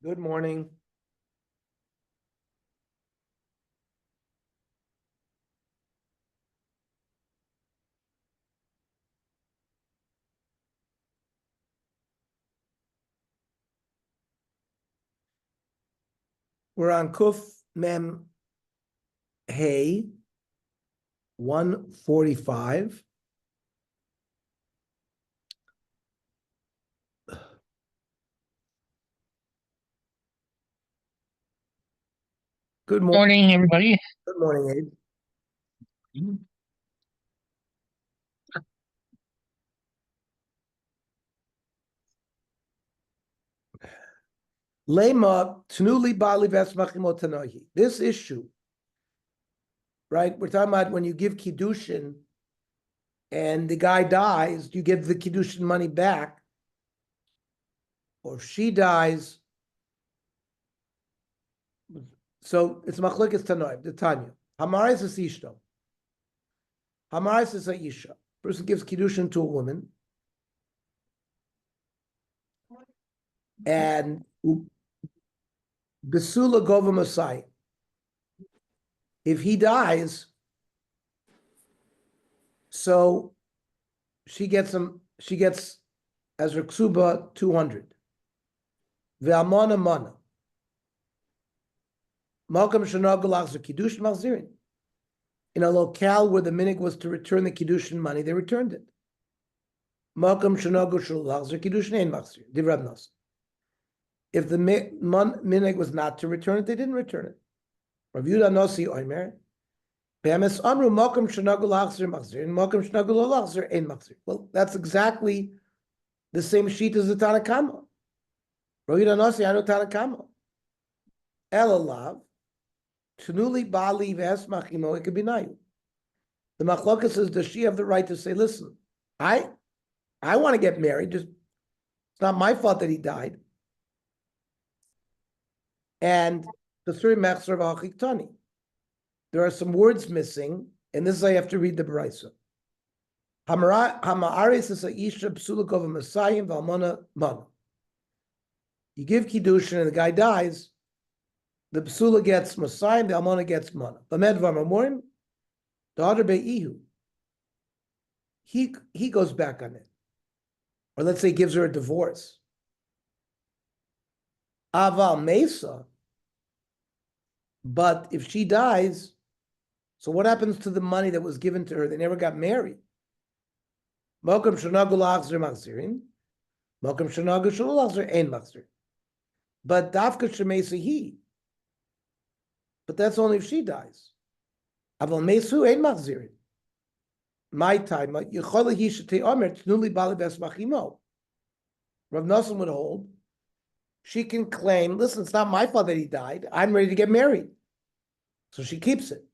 Good morning. We're on Kuf Mem Hey 145. Good Morning, everybody. Good morning, Abe. Lema Tnuli Bali Vesmachimo Tanohi. This issue, right? We're talking about when you give Kiddushin and the guy dies, you give the Kiddushin money back. Or if she dies, so it's Machlekes Tanoim, the Tanya. Hamaris is Ishto. Hamaris is a Isha. Person gives Kiddushin to a woman. And Besula Gova Masai. If he dies, so she gets as her ksuba 200. Ve'amona mana. Malkam shenagulach ze kiddushin machzirin. In a locale where the minig was to return the kiddushin money, they returned it. Malkam shenagul shulach ze kiddushin ein machzirin. Divrad nos. If the minig was not to return it, they didn't return it. Rav Yudah Nosi Oimer. Be'emes amru malkam shenagulach ze machzirin. Malkam shenagulach ze ein machzirin. Well, that's exactly the same sheet as the Tanakama. Rav Yudah Nosi Anu Tanakama. Elalav. Tnuli Bali Vesmachimo Ikabinayu. The Machloka says, does she have the right to say, listen, I want to get married, just it's not my fault that he died. And the three Mechzer V'Achiktani. There are some words missing, and this is I have to read the Baraisa. Hama'aris is a Isha Psulakova Masayim Valmona Mana. You give Kiddushin and the guy dies, the Psula gets Masayim, the Almona gets Mana. Bamed Vamamorim, daughter Be'ihu. He goes back on it. Or let's say gives her a divorce. Aval Mesa, but if she dies, so what happens to the money that was given to her? They never got married. Malkam Shanagul Achzer Machzirin, Malkam Shanagul Shalul Achzer Ein Machzir. But Dafka Shemesa he. But that's only if she dies. Aval Mesu Ein Machzirin. My time, Yecholahi Shetei Omer Tnuli Bali Vesmachimo. Rav Nosson would hold. She can claim, listen, it's not my fault that he died. I'm ready to get married. So she keeps it.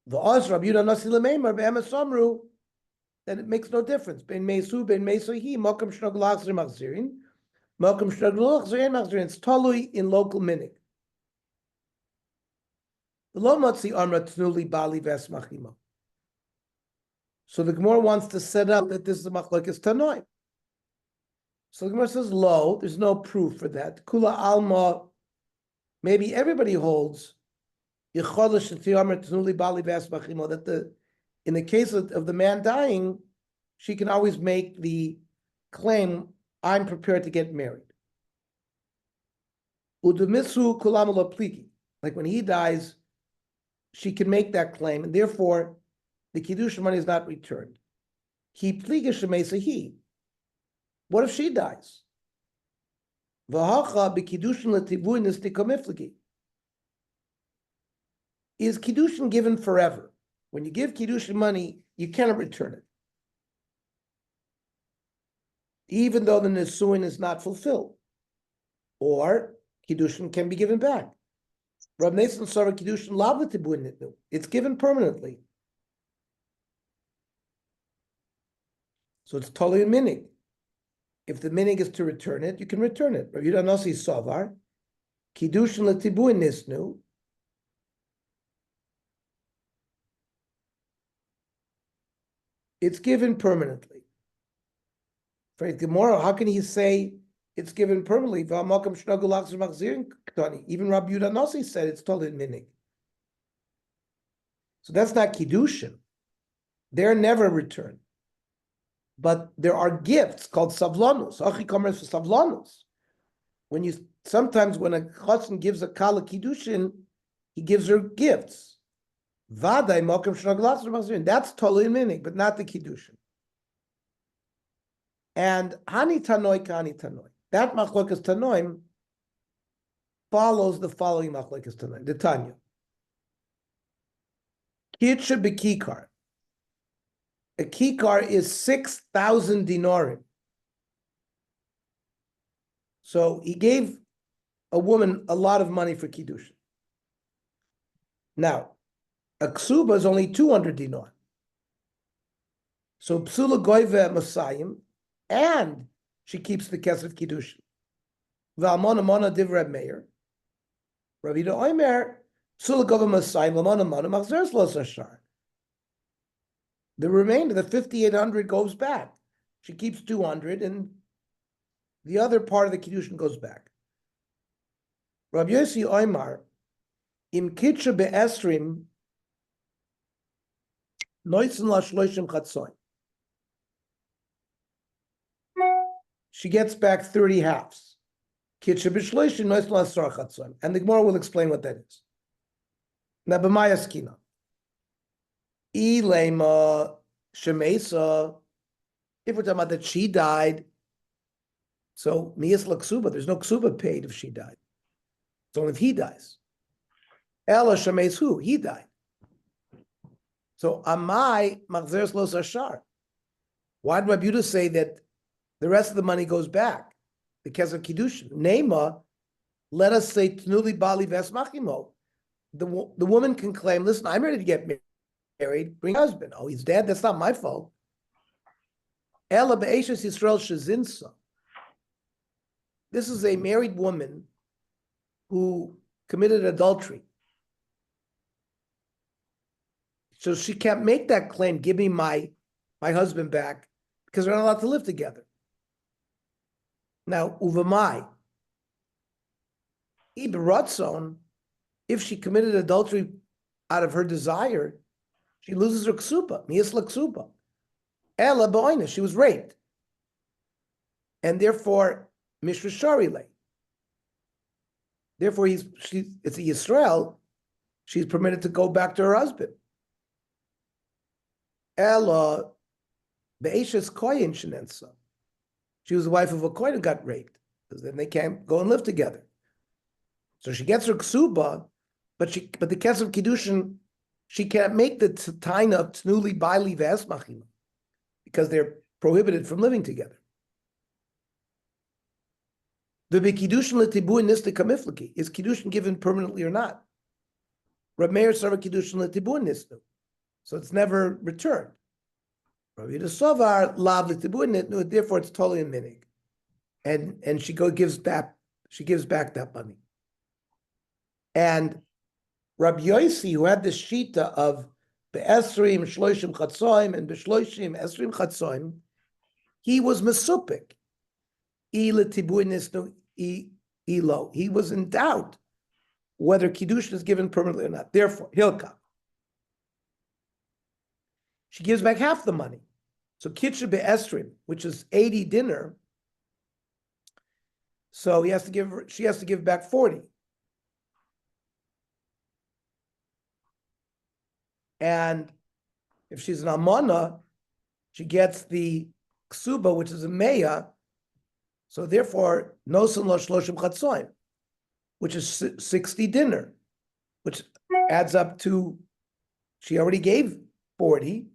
V'oz Rav Yudah Nasi L'meimer Be'emes Omru, then it makes no difference. Ben Mesu, Ben Mesohi, Mokam Shnagul Achzer Machzirin, Mokam Shnagul Achzer Ein Machzirin. It's totally in local minig. Lo Motzi Amra Tnuli Bali Vesmachimo. So the Gemara wants to set up that this is a machlokes Tanoim. So the Gemara says, lo, there's no proof for that. Kula alma, maybe everybody holds that in the case of the man dying, she can always make the claim, I'm prepared to get married. Udumisu kulamala pliki. Like when he dies, she can make that claim, and therefore the Kiddush money is not returned. He pliga shemesa he. What if she dies? V'hacha b'kiddushin l'tivuin nistikomifligi. Is kiddushin given forever? When you give kiddushin money, you cannot return it, even though the nisuin is not fulfilled, or kiddushin can be given back. Rav Nesan Sarah kiddushin lav l'tivuin nitnu. It's given permanently, so it's totally a minig. If the minig is to return it, you can return it. Rav Yudah Nasi Savar, Kiddushin l'tibuin nisnu. It's given permanently. For Gemara, how can he say it's given permanently? Even Rav Yudah Nasi said it's totally minig. So that's not Kiddushin. They're never returned. But there are gifts called savlanus. Achikomer for savlanus. Sometimes when a chassan gives a kala kiddushin, he gives her gifts. Vaday mokem shnaglas. That's totally minig, but not the kiddushin. And hani tanoi kani tanoi. That machlokas tanoim follows the following machlokas tanoim. The Tanya. Kitsha bekikar. A kikar is 6,000 dinarim. So he gave a woman a lot of money for kiddushin. Now, a ksuba is only 200 dinar. So psula goyve masayim, and she keeps the kesef kiddushin. V'almona mona div Reb Meir. Rabbi Oimer psula goyve masayim l'mona mona machzeres lo sashar. The remainder, the 5,800, goes back. She keeps 200, and the other part of the kiddushin goes back. Rabbi Yossi Oimar, im kitcha be'esrim, noisen la shloishim chatzoin. She gets back 30 halves. Kitcha b'shloishim, noisen la sar chatzoin. And the Gemara will explain what that is. Now, b'maya skina. Ilema shemesa, if we're talking about that she died, so miyas la ksuba, there's no ksuba paid if she died. It's only if he dies. Ela shemes who? He died. So amai machzeres lo sashar. Why did Rabbi Yehuda say that the rest of the money goes back? Because of kiddushin. Nema, let us say tnuli bali vesmachimo. The woman can claim, listen, I'm ready to get married. Bring a husband. Oh, he's dead. That's not my fault. Ela be'eshes Yisrael shezinsa. This is a married woman who committed adultery. So she can't make that claim, give me my husband back, because they're not allowed to live together. Now, uvamai, iberatzon, if she committed adultery out of her desire, she loses her ksuba, miyasla ksuba. Ela ba'oina, she was raped. And therefore, mishra sharile. Therefore, it's a Yisrael, she's permitted to go back to her husband. Ella be'eshes koyin shenensa. She was the wife of a koyin who got raped, because then they can't go and live together. So she gets her ksuba, but the kesef kiddushin, she can't make the taina of tnuli baili ve'esmachim, because they're prohibited from living together. The kiddushin l'tibu nista kamifliki, is kiddushin given permanently or not? Reb Meir sarva kiddushin l'tibu nista, so it's never returned. Rabbi Yehuda Sovar lav l'tibu nitnu, therefore it's totally a minig, and she gives back that money. And Rabbi Yossi, who had the shita of be'esrim shloishim chatzoim and be'shloishim esrim chatzoim, he was mesupik. He was in doubt whether kiddushin is given permanently or not. Therefore, hilka, she gives back half the money. So kitcha be'esrim, which is 80 dinner, so she has to give back 40. And if she's an almana, she gets the ksuba, which is a meya. So therefore, nosan lo shloshim chatzoim, which is 60 dinner, which adds up to, she already gave 40.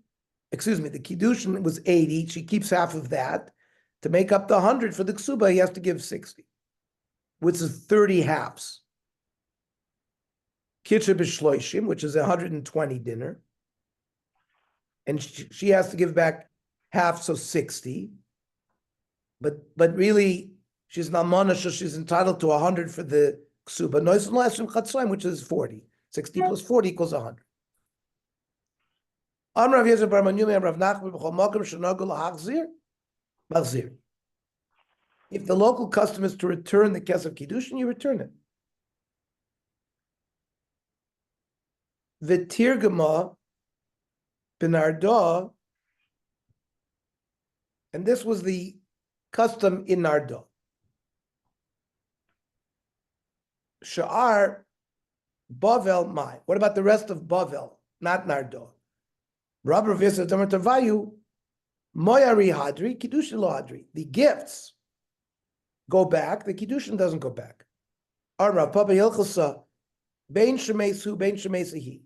Excuse me, the kiddushin was 80. She keeps half of that. To make up the 100 for the ksuba, he has to give 60, which is 30 halves. Kitcha b'shloishim, which is 120 dinner. And she has to give back half, so 60. But really, she's an almana, so she's entitled to 100 for the ksuba. Noisen l'esrim chatzoim, which is 40. 60 plus 40 equals 100. Amar Rav Yezer bar Manyumi and Rav Nachman b'chol makom shenagu lahachzir, machzir. If the local custom is to return the kesef kiddushin, you return it. V'tirgama b'narda, and this was the custom in Narda. Sha'ar Bavel Mai. What about the rest of Bavel, not Narda? Rabbi Ravisa Damar Tavayu, Moyari Hadri, Kiddushin Lo Hadri. The gifts go back, the Kiddushin doesn't go back. Arra Papa Yelchasa, Bein Shemesu, Bein Shemesahi.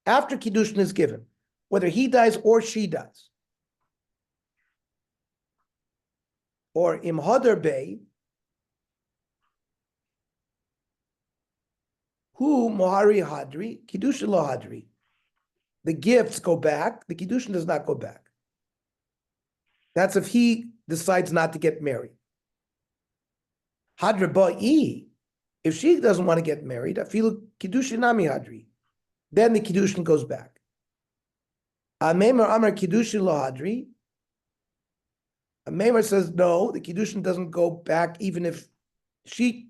After Kiddushin is given, whether he dies or she dies, or Im Hadar Bey, Who mohari hadri, kiddushin lo hadri. The gifts go back, the kiddushin does not go back. That's if he decides not to get married. Hadra ba'i, if she doesn't want to get married, afilu kiddushin nami hadri, then the kiddushin goes back. Amemar amar kiddushin lo hadri. Amemar says no, the kiddushin doesn't go back even if she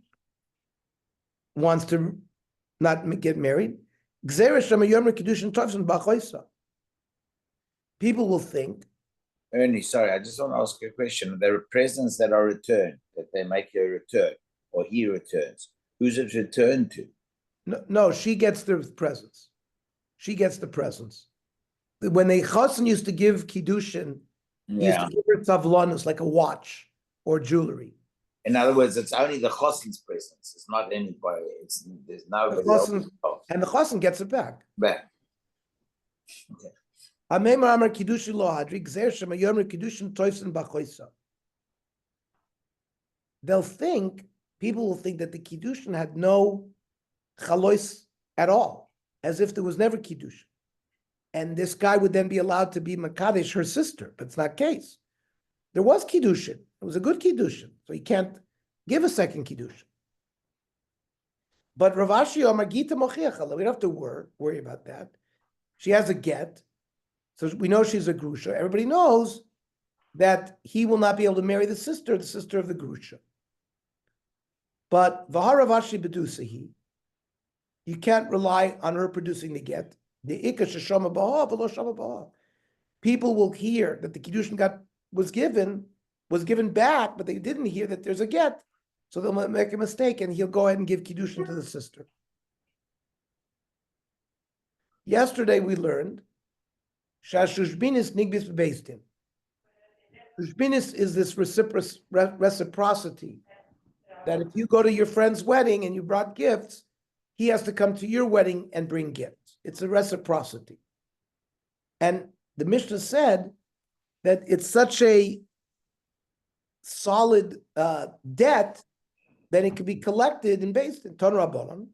wants to not get married. People will think. Ernie, sorry, I just want to ask a question. There are presents that are returned, that they make a return, or he returns. Who's it returned to? No, she gets the presents. She gets the presents. When the chassan used to give kiddushin, he used to give her tzavlanus, like a watch or jewelry. In other words, it's only the chassan's presence. It's not anybody. There's nobody else. And the chassan gets it back. Back. Okay. They'll think, people will think that the kiddushin had no chalois at all, as if there was never kiddushin. And this guy would then be allowed to be makadesh, her sister, but it's not the case. There was kiddushin. It was a good kiddushin, so he can't give a second kiddushin. But Rav Ashi Omar Gita Mochiach, we don't have to worry about that. She has a get, so we know she's a grusha. Everybody knows that he will not be able to marry the sister of the grusha. But Vahar Rav Ashi Bedusahi, you can't rely on her producing the get. The Ikka Sheshama Baha, Velo Shama Baha. People will hear that the kiddushin was given back, but they didn't hear that there's a get. So they'll make a mistake and he'll go ahead and give kiddushin to the sister. Yesterday we learned Shashushbinis Nigbis Bebeistin. Shushbinis is this reciprocity that if you go to your friend's wedding and you brought gifts, he has to come to your wedding and bring gifts. It's a reciprocity. And the Mishnah said that it's such a solid debt that it can be collected and based in Ton Rabbanon.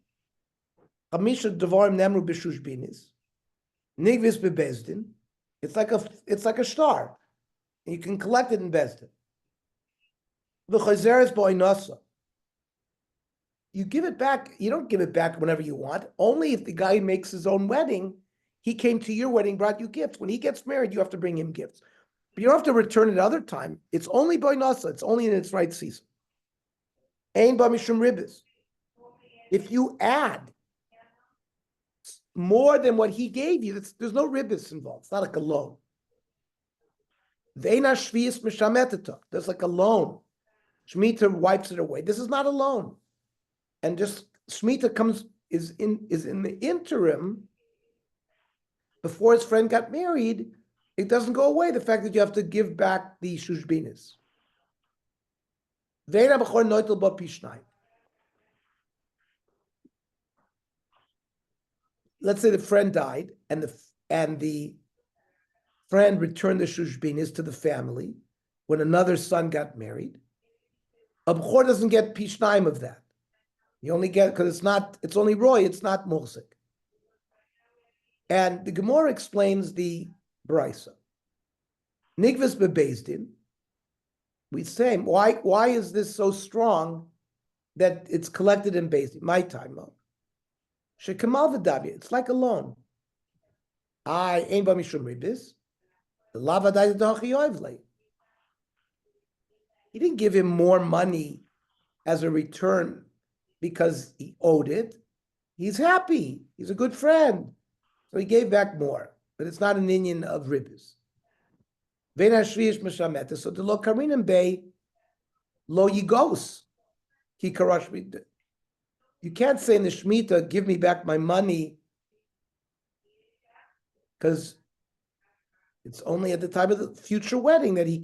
Chamisha Devarim Nemru B'Shushbinis. Nigvis Bebezdin. It's like a star. You can collect it in Bezdin. V'Chazeres Bo'inasa. You give it back, you don't give it back whenever you want. Only if the guy makes his own wedding, he came to your wedding, brought you gifts. When he gets married, you have to bring him gifts. But you don't have to return it other time. It's only by nasa. It's only in its right season. Ein ba mishum ribis. If you add more than what he gave you, there's no ribis involved. It's not like a loan. Veina shvius mishametata. There's like a loan. Shemitah wipes it away. This is not a loan. And just Shemitah is in the interim before his friend got married. It doesn't go away, the fact that you have to give back the shushbinis. Let's say the friend died and the friend returned the shushbinis to the family when another son got married. A b'chor doesn't get pishnaim of that. You only get, because it's only roy, it's not muhzik. And the Gemara explains the Brisa. Nigvis bebezdin. We say, why is this so strong that it's collected in bezdin? My time of. Shekamal v'davya. It's like a loan. I ain't ba mishum ribis. The lavadai dachi oivlei. He didn't give him more money as a return because he owed it. He's happy. He's a good friend. So he gave back more. But it's not an inyan of ribis. So the lo karinim bay lo yigos. He karash. You can't say in the Shemitah, give me back my money, because it's only at the time of the future wedding that he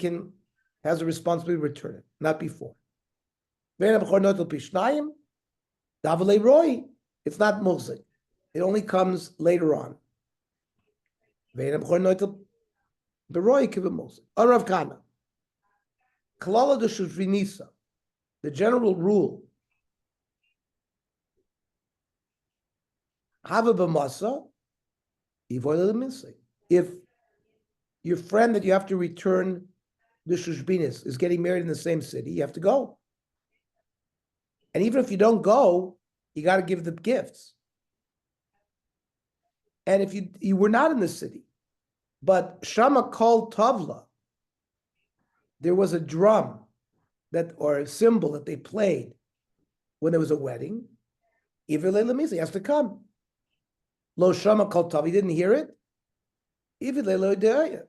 has a responsibility to return it, not before. It's not muzik. It only comes later on. The general rule Hava b'masa, if your friend that you have to return the shushbinis is getting married in the same city, you have to go. And even if you don't go, you got to give the gifts. And if you were not in the city, but Shama called Tavla, there was a drum or a cymbal that they played when there was a wedding, Iver Leila he has to come. Lo Shama called Tavla, he didn't hear it. Iver Leila De'aya.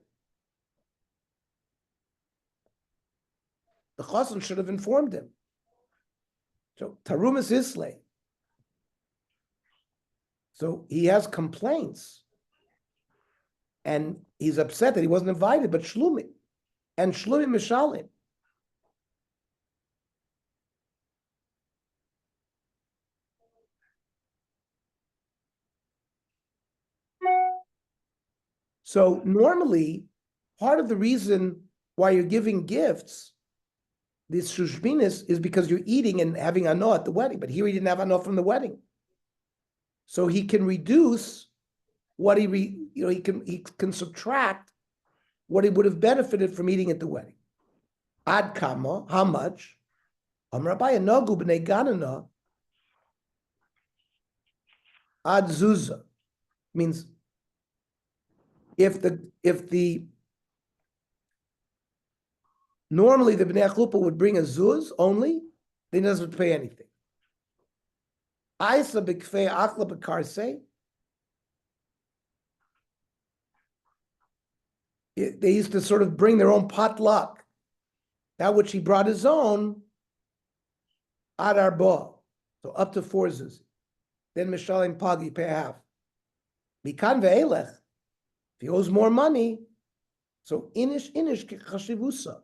The Chassan should have informed him. So Tarum is his slave. So he has complaints. And he's upset that he wasn't invited, but Shlumi. And Shlumi Mishalim. So normally, part of the reason why you're giving gifts, this shushbinis, is because you're eating and having ano at the wedding. But here he didn't have ano from the wedding. So he can reduce what he can subtract what he would have benefited from eating at the wedding. Ad kama, how much? Amrabaya nagu b'nei ganana. Ad zuzah means if the normally the bnei chuppah would bring a zuz only, then he doesn't pay anything. Aisa b'kfei achla b'karsei. They used to sort of bring their own potluck. That which he brought his own, ad arba, so up to 4 zuz. Then mishalim pag, you pay half. Mikan ve'elech, if he owes more money, so inish chashivusa.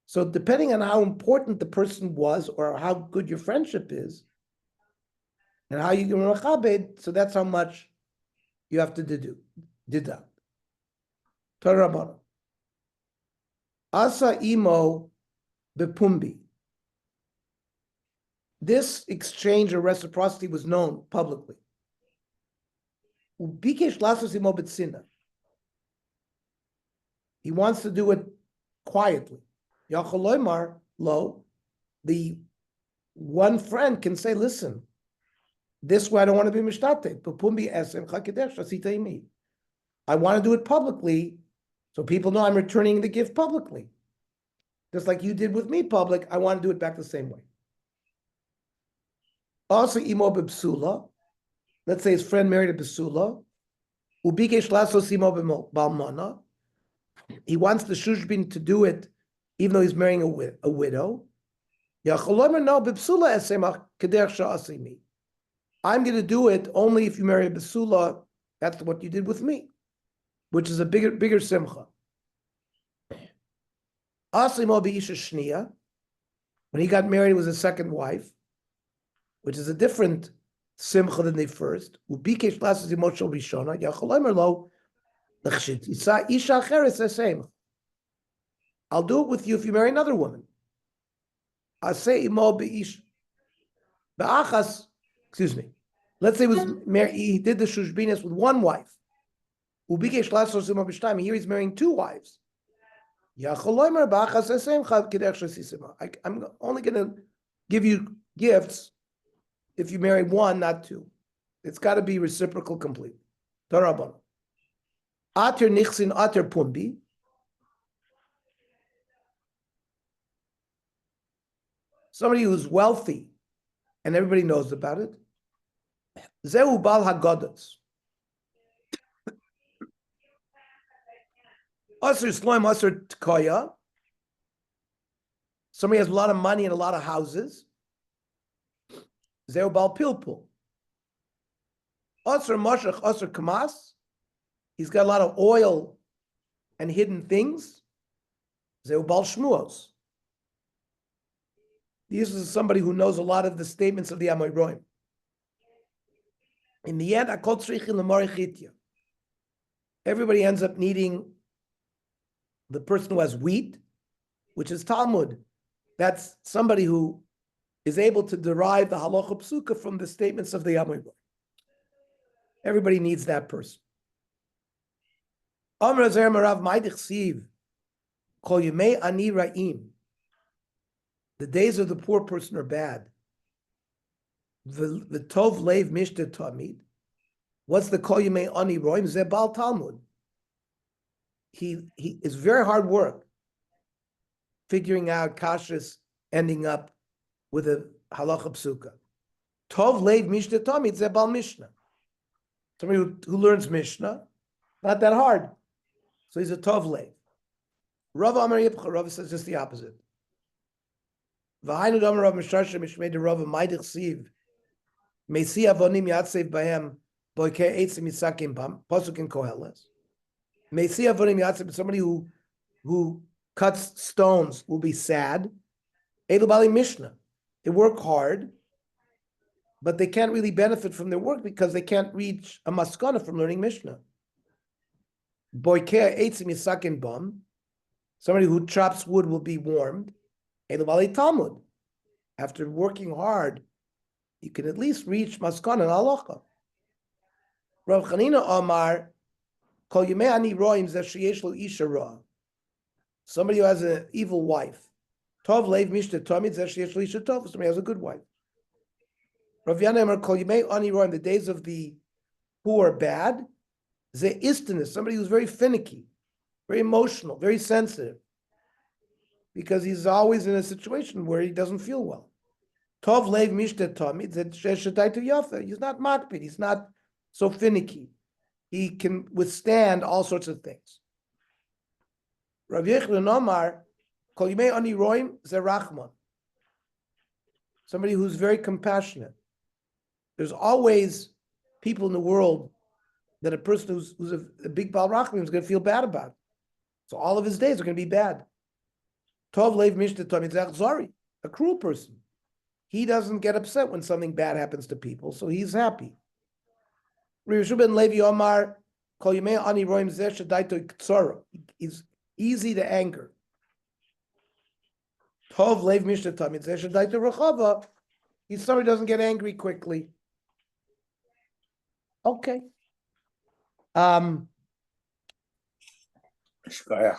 So depending on how important the person was or how good your friendship is, and how you can machabed, so that's how much you have to deduct. Torah Asa imo bepumbi. This exchange or reciprocity was known publicly. Ubikesh lasos imo betzina. He wants to do it quietly. Yachaloymar lo, the one friend can say, listen, this way I don't want to be mishtate. Bepumbi esem chakedesh asita imi. I want to do it publicly, so people know I'm returning the gift publicly. Just like you did with me public, I want to do it back the same way. Also, imo b'psula. Let's say his friend married a b'sula. Ubikesh lasos imo b'balmana. He wants the shushbin to do it, even though he's marrying a widow. Yachalomer no b'psula esema kederch sha'asimi. I'm going to do it only if you marry a b'sula. That's what you did with me, which is a bigger simcha. Asimo b'isha shniya. When he got married, it was his second wife, which is a different simcha than the first. Ubikesh lasos imo shel rishona. Yachalomer lo. I'll do it with you if you marry another woman. Excuse me. Let's say he did the shushbinas with one wife. Here he's marrying 2 wives. I'm only going to give you gifts if you marry 1, not 2. It's got to be reciprocal complete. Tarabana. Ater nichsin ater pumbi. Somebody who's wealthy and everybody knows about it. Zeu bal hagodas. Aser sloim aser tkoya. Somebody has a lot of money and a lot of houses. Zeu bal pilpul. Aser mashach aser kamas. He's got a lot of oil and hidden things. Zeu bal shmuos. This is somebody who knows a lot of the statements of the Amoraim. In the end, everybody ends up needing the person who has wheat, which is Talmud. That's somebody who is able to derive the halacha psuka from the statements of the Amoraim. Everybody needs that person. Amr Azer Marav Maidich Siv, Kol Yemei Ani Ra'im. The days of the poor person are bad. The Tov Leiv Mishta Tamid. What's the Kol Yemei Ani Roim? Zebal Talmud. He is very hard work figuring out kashas, ending up with a halacha psuka. Tov Leiv Mishta Tamid Zebal Mishnah. Somebody who learns Mishnah, not that hard. So he's a Tov Leiv. Rav Amar Yipcha, Rav says just the opposite. V'hainu Amar Rav Misharsha Mishmei de Rav Maidich Siv. Meisi Avonim Yatsev Bahem Boikei Eitzim Yisakim Bam Pasuk in Koheles. Meisi Avonim Yatsev, somebody who cuts stones will be sad. Elu Bali Mishnah. They work hard, but they can't really benefit from their work because they can't reach a maskana from learning Mishnah. Boikei Eitzim Yisakim Bam. Somebody who chops wood will be warmed. Elu Bali Talmud. After working hard, you can at least reach maskana and halacha. Rav Chanina Omar, Kol Yemei Ani Roim Zeh Sheyesh Lo Isha Ra. Somebody who has an evil wife. Tov Leiv Mishta Tamid Zeh Sheyesh Lo Isha Tov. Somebody who has a good wife. Rav Yana Omar, Kol Yemei Ani Roim, the days of the poor bad. Zeh Istanis, somebody who's very finicky, very emotional, very sensitive, because he's always in a situation where he doesn't feel well. Tov Leiv Mishta Tamid Zeh Yafa. He's not makpid. He's not so finicky. He can withstand all sorts of things. Rav Yechon Omar, Kol Yemei Ani Roim Zeh Rachman. Somebody who's very compassionate. There's always people in the world that a person who's a big Baal Rachman is going to feel bad about. So all of his days are going to be bad. Tov Leiv Mishta Tamid Zeh Achzari, a cruel person. He doesn't get upset when something bad happens to people, so he's happy. Rav Ben Levi Omar, Kol Yemei Ani Roim Zeh Shadaito Ktsara. He's easy to anger. Tov Leiv Mishta Tamid Zeh Shadaito Rechava. He's somebody who doesn't get angry quickly. Okay. Shkoyach.